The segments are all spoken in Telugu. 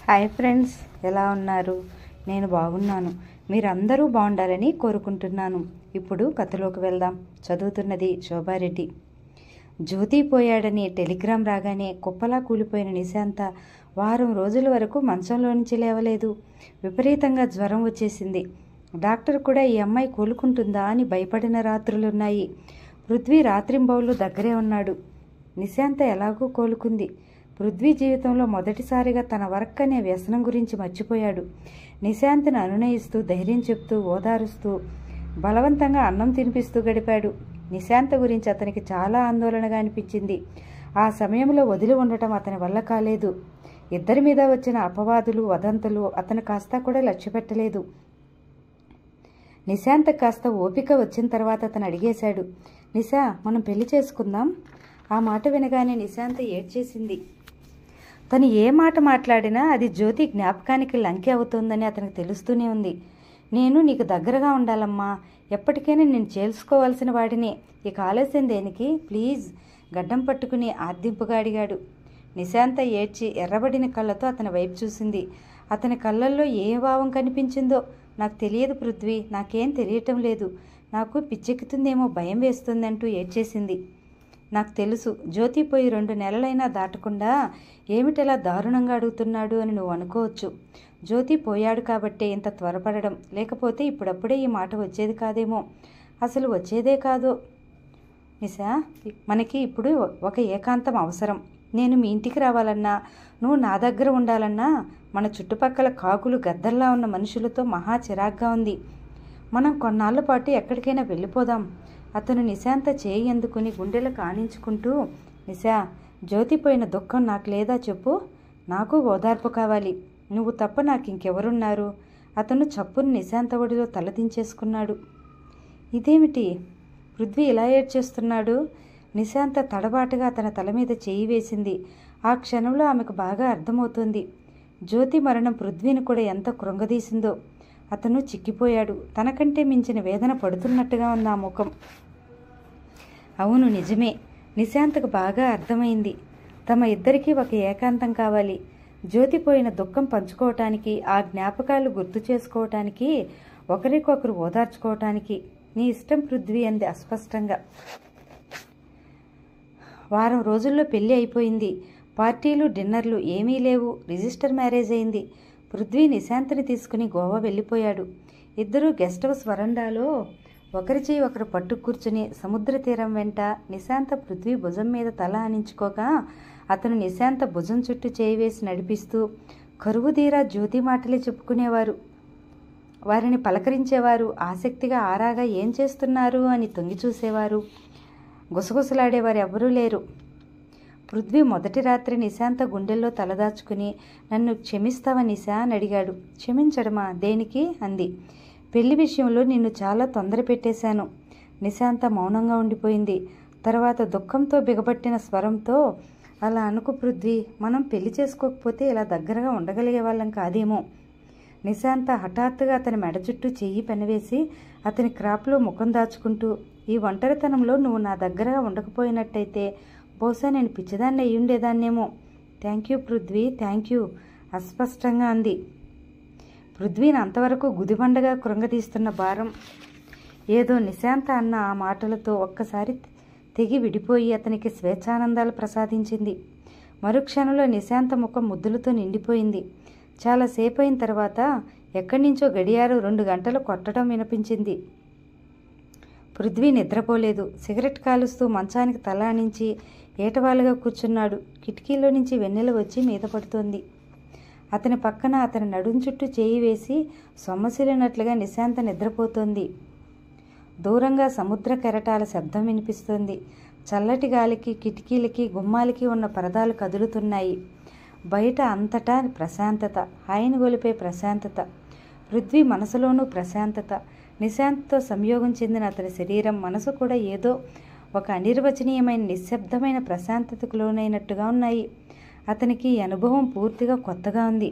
హాయ్ ఫ్రెండ్స్, ఎలా ఉన్నారు? నేను బాగున్నాను. మీరందరూ బాగుండాలని కోరుకుంటున్నాను. ఇప్పుడు కథలోకి వెళ్దాం. చదువుతున్నది శోభారెడ్డి. జ్యోతి పోయాడని టెలిగ్రామ్ రాగానే కుప్పలా కూలిపోయిన నిశాంత వారం రోజుల వరకు మంచంలో నుంచి లేవలేదు. విపరీతంగా జ్వరం వచ్చేసింది. డాక్టర్ కూడా ఈ అమ్మాయి కోలుకుంటుందా అని భయపడిన రాత్రులున్నాయి. పృథ్వీ రాత్రింబౌళ్ళు దగ్గరే ఉన్నాడు. నిశాంత ఎలాగూ కోలుకుంది. పృథ్వీ జీవితంలో మొదటిసారిగా తన వర్క్ అనే వ్యసనం గురించి మర్చిపోయాడు. నిశాంత్ని అనునయిస్తూ, ధైర్యం చెప్తూ, ఓదారుస్తూ, బలవంతంగా అన్నం తినిపిస్తూ గడిపాడు. నిశాంత గురించి అతనికి చాలా ఆందోళనగా అనిపించింది. ఆ సమయంలో వదిలి ఉండటం అతని వల్ల కాలేదు. ఇద్దరి మీద వచ్చిన అపవాదులు, వదంతులు అతను కాస్త కూడా లక్ష్యపెట్టలేదు. నిశాంత కాస్త ఓపిక వచ్చిన తర్వాత అతను అడిగేశాడు, నిశా, మనం పెళ్లి చేసుకుందాం? ఆ మాట వినగానే నిశాంత ఏడ్చేసింది. తను ఏ మాట మాట్లాడినా అది జ్యోతి జ్ఞాపకానికి లంకి అవుతుందని అతనికి తెలుస్తూనే ఉంది. నేను నీకు దగ్గరగా ఉండాలమ్మా, ఎప్పటికైనా నేను చేల్చుకోవాల్సిన వాడిని, ఇక ఆలస్యం దేనికి, ప్లీజ్, గడ్డం పట్టుకుని ఆర్దింపుగా అడిగాడు. నిశాంత ఏడ్చి ఎర్రబడిన కళ్ళతో అతని వైపు చూసింది. అతని కళ్ళల్లో ఏ భావం కనిపించిందో నాకు తెలియదు పృథ్వీ, నాకేం తెలియటం లేదు, నాకు పిచ్చెక్కుతుందేమో, భయం వేస్తుందంటూ ఏడ్చేసింది. నాకు తెలుసు, జ్యోతి పోయి 2 నెలలైనా దాటకుండా ఏమిటలా దారుణంగా అడుగుతున్నాడు అని నువ్వు అనుకోవచ్చు. జ్యోతి పోయాడు కాబట్టే ఇంత త్వరపడడం, లేకపోతే ఇప్పుడప్పుడే ఈ మాట వచ్చేది కాదేమో, అసలు వచ్చేదే కాదు. నిశా, మనకి ఇప్పుడు ఒక ఏకాంతం అవసరం. నేను మీ ఇంటికి రావాలన్నా, నువ్వు నా దగ్గర ఉండాలన్నా మన చుట్టుపక్కల కాకులు గద్దల్లా ఉన్న మనుషులతో మహా చిరాగ్గా ఉంది. మనం కొన్నాళ్ళ పాటు ఎక్కడికైనా వెళ్ళిపోదాం. అతను నిశాంత చేయి అందుకుని గుండెలకు ఆనించుకుంటూ, నిశా, జ్యోతి పోయిన దుఃఖం నాకు లేదా చెప్పు, నాకు ఓదార్పు కావాలి, నువ్వు తప్ప నాకు ఇంకెవరున్నారు? అతను చప్పును నిశాంత ఒడిలో తలదించేసుకున్నాడు. ఇదేమిటి, పృథ్వీ ఇలా ఏడ్చేస్తున్నాడు? నిశాంత తడబాటుగా అతని తల మీద చేయి వేసింది. ఆ క్షణంలో ఆమెకు బాగా అర్థమవుతుంది. జ్యోతి మరణం పృథ్వీని కూడా ఎంత కృంగదీసిందో. అతను చిక్కిపోయాడు. తనకంటే మించిన వేదన పడుతున్నట్టుగా ఉంది ఆ ముఖం. అవును, నిజమే. నిశాంతకు బాగా అర్థమైంది. తమ ఇద్దరికీ ఒక ఏకాంతం కావాలి. జ్యోతి పోయిన దుఃఖం పంచుకోవటానికి, ఆ జ్ఞాపకాలు గుర్తు చేసుకోవటానికి, ఒకరికొకరు ఓదార్చుకోవటానికి. నీ ఇష్టం పృథ్వీ అంది అస్పష్టంగా. వారం రోజుల్లో పెళ్లి అయిపోయింది. పార్టీలు, డిన్నర్లు ఏమీ లేవు. రిజిస్టర్ మ్యారేజ్ అయింది. పృథ్వీ నిశాంత్ని తీసుకుని గోవా వెళ్ళిపోయాడు. ఇద్దరూ గెస్ట్ హౌస్ వరండాలో ఒకరి చేయి ఒకరు పట్టు కూర్చుని సముద్ర తీరం వెంట నిశాంత పృథ్వీ భుజం మీద తల ఆనించుకోగా అతను నిశాంత భుజం చుట్టూ చేయి వేసి నడిపిస్తూ కరువుదీరా జ్యోతి మాటలే చెప్పుకునేవారు. వారిని పలకరించేవారు. ఆసక్తిగా ఆరాగా ఏం చేస్తున్నారు అని తొంగి చూసేవారు. గుసగుసలాడేవారు ఎవ్వరూ లేరు. పృథ్వీ మొదటి రాత్రి నిశాంత గుండెల్లో తలదాచుకుని, నన్ను క్షమిస్తావా నిశా అని అడిగాడు. క్షమించడమా, దేనికి అంది. పెళ్లి విషయంలో నిన్ను చాలా తొందర పెట్టేశాను. నిశాంత మౌనంగా ఉండిపోయింది. తర్వాత దుఃఖంతో బిగబట్టిన స్వరంతో, అలా అనుకు పృథ్వీ, మనం పెళ్లి చేసుకోకపోతే ఇలా దగ్గరగా ఉండగలిగే వాళ్ళం కాదేమో. నిశాంత హఠాత్తుగా అతని మెడ చుట్టూ చెయ్యి పెనవేసి అతని క్రాప్లో ముఖం దాచుకుంటూ, ఈ ఒంటరితనంలో నువ్వు నా దగ్గరగా ఉండకపోయినట్టయితే బహుశా నేను పిచ్చిదాన్ని అయి ఉండేదాన్నేమో. Thank you Prithvi, thank you అస్పష్టంగా అంది. పృథ్వీని అంతవరకు గుదిబండగా కృంగతీస్తున్న భారం ఏదో నిశాంత అన్న ఆ మాటలతో ఒక్కసారి తెగి విడిపోయి అతనికి స్వేచ్ఛానందాలు ప్రసాదించింది. మరుక్షణంలో నిశాంత ముఖం ముద్దులతో నిండిపోయింది. చాలాసేపు అయిన తర్వాత ఎక్కడి నుంచో గడియారం 2 గంటలు కొట్టడం వినిపించింది. పృథ్వీ నిద్రపోలేదు. సిగరెట్ కాలుస్తూ మంచానికి తల ఆనించి ఏటవాలుగా కూర్చున్నాడు. కిటికీలో నుంచి వెన్నెల వచ్చి మీద పడుతోంది. అతని పక్కన అతని నడుం చుట్టూ చేయి వేసి సొమ్మసిలినట్లుగా నిశాంత నిద్రపోతోంది. దూరంగా సముద్ర కెరటాల శబ్దం వినిపిస్తోంది. చల్లటి గాలికి కిటికీలకి గుమ్మాలకి ఉన్న పరదాలు కదులుతున్నాయి. బయట అంతటా ప్రశాంతత, హాయిని గొలిపే ప్రశాంతత. పృథ్వీ మనసులోనూ ప్రశాంతత. నిశాంత్తో సంయోగం చెందిన అతని శరీరం, మనసు కూడా ఏదో ఒక అనిర్వచనీయమైన నిశ్శబ్దమైన ప్రశాంతతకు లోనైనట్టుగా ఉన్నాయి. అతనికి ఈ అనుభవం పూర్తిగా కొత్తగా ఉంది.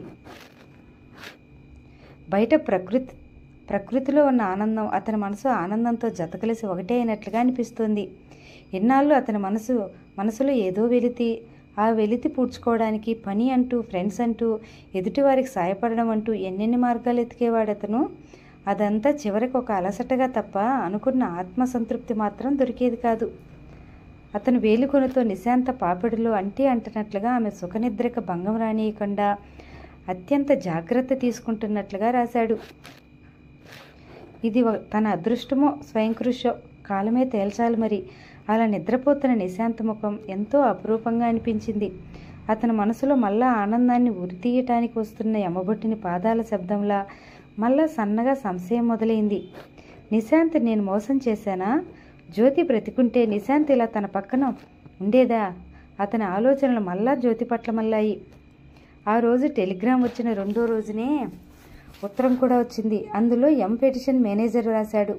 బయట ప్రకృతిలో ఉన్న ఆనందం అతని మనసు ఆనందంతో జతకలిసి ఒకటే అయినట్లుగా అనిపిస్తుంది. ఇన్నాళ్ళు అతని మనసులో ఏదో వెలితి, ఆ వెలితి పూడ్చుకోవడానికి పని అంటూ, ఫ్రెండ్స్ అంటూ, ఎదుటివారికి సాయపడడం అంటూ ఎన్నెన్ని మార్గాలు ఎతికేవాడతను. అదంతా చివరికి ఒక అలసటగా తప్ప అనుకున్న ఆత్మసంతృప్తి మాత్రం దొరికేది కాదు. అతను వేలికొనతో నిశాంత పాపిడిలో అంటనట్లుగా ఆమె సుఖనిద్రకు భంగం రానియకుండా అత్యంత జాగ్రత్త తీసుకుంటున్నట్లుగా రాశాడు. ఇది తన అదృష్టమో స్వయంకృషో కాలమే తేల్చాలి మరి. అలా నిద్రపోతున్న నిశాంత ముఖం ఎంతో అపురూపంగా అనిపించింది. అతని మనసులో మళ్ళా ఆనందాన్ని ఉరితీయటానికి వస్తున్న యమబొట్టిని పాదాల శబ్దంలా మళ్ళా సన్నగా సంశయం మొదలైంది. నిశాంత్ నేను మోసం చేశానా? జ్యోతి బ్రతికుంటే నిశాంత్ ఇలా తన పక్కన ఉండేదా? అతని ఆలోచనలు మళ్ళా జ్యోతి పట్ల మళ్ళాయి. ఆ రోజు టెలిగ్రామ్ వచ్చిన రెండో రోజునే ఉత్తరం కూడా వచ్చింది. అందులో పెటిషన్ మేనేజర్ రాశాడు.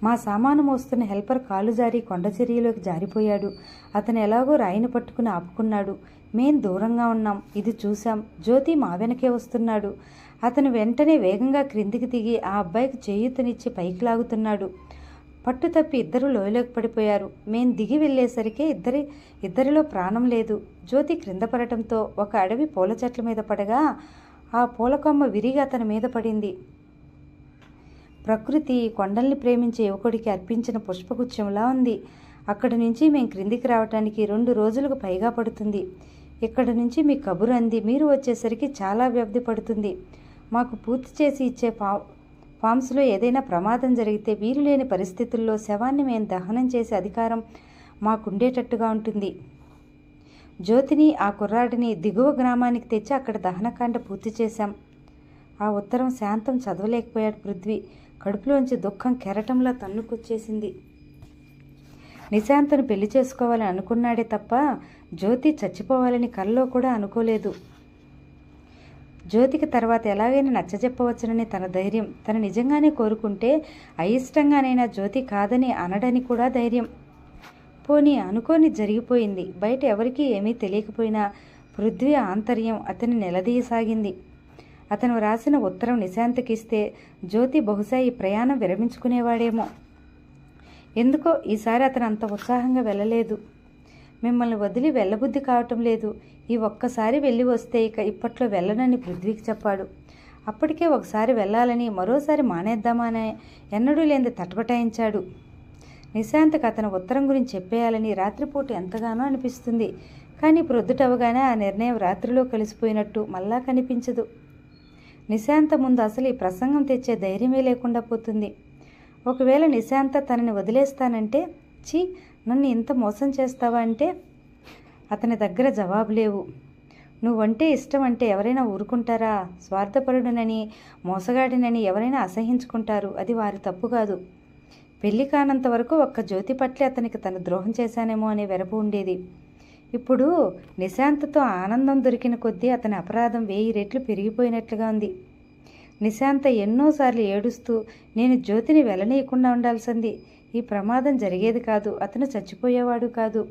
మా సామాను మోస్తున్న హెల్పర్ కాలు జారి కొండచర్యలోకి జారిపోయాడు. అతను ఎలాగో రాయిని పట్టుకుని ఆపుకున్నాడు. మేం దూరంగా ఉన్నాం. ఇది చూశాం. జ్యోతి మా వెనకే వస్తున్నాడు. అతను వెంటనే వేగంగా క్రిందికి దిగి ఆ అబ్బాయికి చేయూతనిచ్చి పైకి లాగుతున్నాడు. పట్టు తప్పి ఇద్దరు లోయలోకి పడిపోయారు. మేం దిగి వెళ్ళేసరికి ఇద్దరిలో ప్రాణం లేదు. జ్యోతి క్రింద పడటంతో ఒక అడవి పూల చెట్ల మీద పడగా ఆ పూలకొమ్మ విరిగి అతని మీద పడింది. ప్రకృతి కొండల్ని ప్రేమించే యువకుడికి అర్పించిన పుష్పగుచ్చంలా ఉంది. అక్కడి నుంచి మేం క్రిందికి రావటానికి 2 రోజులకు పైగా పడుతుంది. ఇక్కడి నుంచి మీ కబురు అంది. మీరు వచ్చేసరికి చాలా వ్యవధి పడుతుంది. మాకు పూర్తి చేసి ఇచ్చే ఫామ్స్లో ఏదైనా ప్రమాదం జరిగితే వీలు లేని పరిస్థితుల్లో శవాన్ని మేము దహనం చేసే అధికారం మాకుండేటట్టుగా ఉంటుంది. జ్యోతిని ఆ కుర్రాడిని దిగువ గ్రామానికి తెచ్చి అక్కడ దహనకాండ పూర్తి చేశాం. ఆ ఉత్తరం శాంతం చదవలేకపోయాడు పృథ్వీ. కడుపులోంచి దుఃఖం కెరటంలా తన్నుకొచ్చేసింది. నిశాంతను పెళ్లి చేసుకోవాలని అనుకున్నాడే తప్ప జ్యోతి చచ్చిపోవాలని కల్లో కూడా అనుకోలేదు. జ్యోతికి తర్వాత ఎలాగైనా నచ్చజెప్పవచ్చునని తన ధైర్యం. తను నిజంగానే కోరుకుంటే అయిష్టంగానైనా జ్యోతి కాదని అనడని కూడా ధైర్యం. పోనీ అనుకోని జరిగిపోయింది. బయట ఎవరికీ ఏమీ తెలియకపోయినా పృథ్వీ ఆంతర్యం అతన్ని నిలదీయసాగింది. అతను రాసిన ఉత్తరం నిశాంతకిస్తే జ్యోతి బహుశా ఈ ప్రయాణం విరమించుకునేవాడేమో. ఎందుకో ఈసారి అతను అంత ఉత్సాహంగా వెళ్ళలేదు. మిమ్మల్ని వదిలి వెళ్ళబుద్ధి కావటం లేదు. ఈ ఒక్కసారి వెళ్ళి వస్తే ఇక ఇప్పట్లో వెళ్ళనని పృథ్వీకి చెప్పాడు. అప్పటికే ఒకసారి వెళ్ళాలని మరోసారి మానేద్దామనే ఎన్నడూ లేని తటపటాయించాడు. నిశాంత్కి అతను ఉత్తరం గురించి చెప్పేయాలని రాత్రిపూట ఎంతగానో అనిపిస్తుంది. కానీ ప్రొద్దుటవగానే ఆ నిర్ణయం రాత్రిలో కలిసిపోయినట్టు మళ్ళా కనిపించదు. నిశాంత ముందు అసలు ఈ ప్రసంగం తెచ్చే ధైర్యమే లేకుండా పోతుంది. ఒకవేళ నిశాంత తనని వదిలేస్తానంటే, ఛీ నన్ను ఇంత మోసం చేస్తావా అంటే అతని దగ్గర జవాబు లేవు. నువ్వంటే ఇష్టం అంటే ఎవరైనా ఊరుకుంటారా? స్వార్థపరుడనని మోసగాడినని ఎవరైనా అసహించుకుంటారు. అది వారి తప్పు కాదు. పెళ్లి కానంత వరకు ఒక్క జ్యోతి పట్లే అతనికి తను ద్రోహం చేశానేమో అనే వెరపు ఉండేది. ఇప్పుడు నిశాంతతో ఆనందం దొరికిన కొద్దీ అతని అపరాధం 1000 రెట్లు పెరిగిపోయినట్లుగా ఉంది. నిశాంత ఎన్నోసార్లు ఏడుస్తూ నేను జ్యోతిని వెళ్ళనీయకుండా ఉండాల్సింది. ఈ ప్రమాదం జరిగేది కాదు. అతను చచ్చిపోయేవాడు కాదు.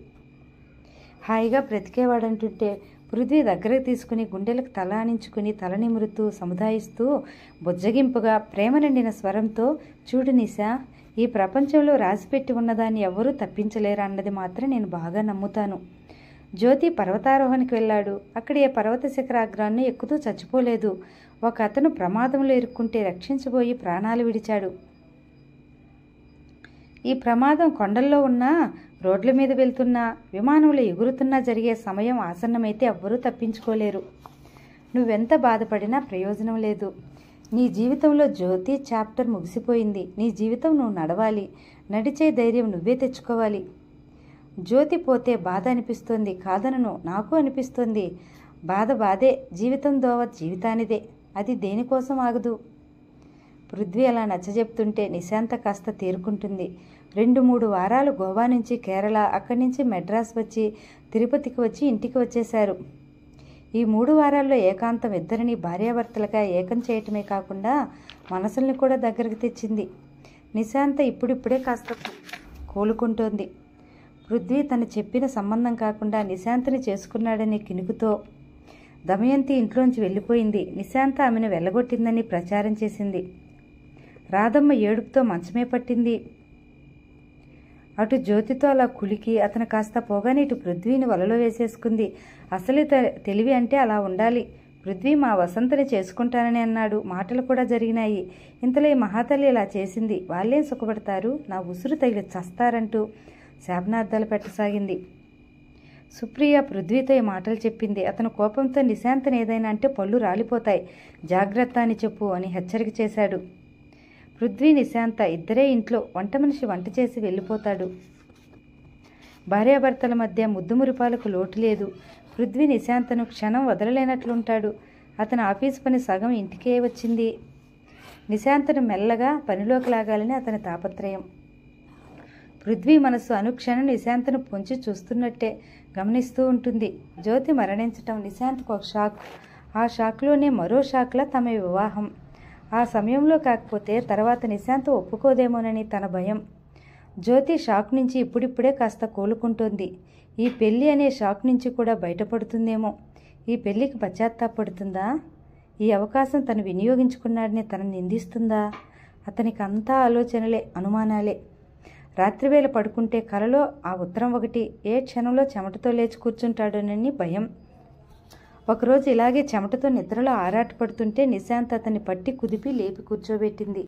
హాయిగా బ్రతికేవాడంటుంటే పృథ్వీ దగ్గరకు తీసుకుని గుండెలకు తల ఆనించుకుని తల నిమురుతూ సముదాయిస్తూ బుజ్జగింపుగా ప్రేమ నిండిన స్వరంతో, చూడు నిశా, ఈ ప్రపంచంలో రాసిపెట్టి ఉన్నదాన్ని ఎవ్వరూ తప్పించలేరు అన్నది మాత్రం నేను బాగా నమ్ముతాను. జ్యోతి పర్వతారోహణకి వెళ్ళాడు. అక్కడ ఏ పర్వత శిఖరాగ్రాన్ని ఎక్కుతూ చచ్చిపోలేదు. ఒక అతను ప్రమాదంలో ఇరుక్కుంటే రక్షించబోయి ప్రాణాలు విడిచాడు. ఈ ప్రమాదం కొండల్లో ఉన్నా, రోడ్ల మీద వెళ్తున్నా, విమానంలో ఎగురుతున్నా జరిగే సమయం ఆసన్నమైతే ఎవ్వరూ తప్పించుకోలేరు. నువ్వెంత బాధపడినా ప్రయోజనం లేదు. నీ జీవితంలో జ్యోతి చాప్టర్ ముగిసిపోయింది. నీ జీవితం నువ్వు నడవాలి. నడిచే ధైర్యం నువ్వే తెచ్చుకోవాలి. జ్యోతి పోతే బాధ అనిపిస్తుంది, కాదనను, నాకు అనిపిస్తుంది. బాధే. జీవితం దోవ జీవితానిదే. అది దేనికోసం ఆగదు. పృథ్వీ అలా నచ్చజెప్తుంటే నిశాంత కాస్త తేరుకుంటుంది. 2-3 వారాలు గోవా నుంచి కేరళ, అక్కడి నుంచి మెడ్రాస్ వచ్చి తిరుపతికి వచ్చి ఇంటికి వచ్చేశారు. ఈ 3 వారాల్లో ఏకాంతం ఇద్దరిని భార్యాభర్తలుగా ఏకం చేయటమే కాకుండా మనసుల్ని కూడా దగ్గరికి తెచ్చింది. నిశాంత ఇప్పుడిప్పుడే కాస్త కోలుకుంటోంది. పృథ్వీ తను చెప్పిన సంబంధం కాకుండా నిశాంతని చేసుకున్నాడనే కినుకుతో దమయంతి ఇంట్లోంచి వెళ్ళిపోయింది. నిశాంత ఆమెను వెళ్ళగొట్టిందని ప్రచారం చేసింది. రాధమ్మ ఏడుపుతో మంచమే పట్టింది. అటు జ్యోతితో అలా కులికి అతను కాస్త పోగానే ఇటు పృథ్వీని వలలో వేసేసుకుంది. అసలు తెలివి అంటే అలా ఉండాలి. పృథ్వీ మా వసంతని చేసుకుంటానని అన్నాడు. మాటలు కూడా జరిగినాయి. ఇంతలో ఈ మహాతల్లి ఇలా చేసింది. వాళ్ళేం సుఖపడతారు, నా ఉసురు తగిలి చస్తారంటూ శాపనార్థాలు పెట్టసాగింది. సుప్రియ పృథ్వీతో ఈ మాటలు చెప్పింది. అతను కోపంతో నిశాంతని ఏదైనా అంటే పళ్ళు రాలిపోతాయి, జాగ్రత్త అని చెప్పు అని హెచ్చరిక చేశాడు. పృథ్వీ నిశాంత ఇద్దరే ఇంట్లో. వంట మనిషి వంట చేసి వెళ్ళిపోతాడు. భార్యాభర్తల మధ్య ముద్దుమురిపాలకు లోటు లేదు. పృథ్వీ నిశాంతను క్షణం వదలలేనట్లుంటాడు. అతని ఆఫీసు పని సగం ఇంటికే వచ్చింది. నిశాంతను మెల్లగా పనిలోకి లాగాలని అతని తాపత్రయం. పృథ్వీ మనసు అనుక్షణం నిశాంతను పొంచి చూస్తున్నట్టే గమనిస్తూ ఉంటుంది. జ్యోతి మరణించటం నిశాంత్కు ఒక షాక్. ఆ షాక్లోనే మరో షాక్లా తమ వివాహం. ఆ సమయంలో కాకపోతే తర్వాత నిశాంత్ ఒప్పుకోదేమోనని తన భయం. జ్యోతి షాక్ నుంచి ఇప్పుడిప్పుడే కాస్త కోలుకుంటోంది. ఈ పెళ్ళి అనే షాక్ నుంచి కూడా బయటపడుతుందేమో. ఈ పెళ్ళికి పశ్చాత్తాపడుతుందా? ఈ అవకాశం తను వినియోగించుకున్నాడని తనని నిందిస్తుందా? అతనికి అంతా ఆలోచనలే, అనుమానాలే. రాత్రివేళ పడుకుంటే కలలో ఆ ఉత్తరం ఒకటి, ఏ క్షణంలో చెమటతో లేచి కూర్చుంటాడోనని భయం. ఒకరోజు ఇలాగే చెమటతో నిద్రలో ఆరాటపడుతుంటే నిశాంత్ అతన్ని పట్టి కుదిపి లేపి కూర్చోబెట్టింది.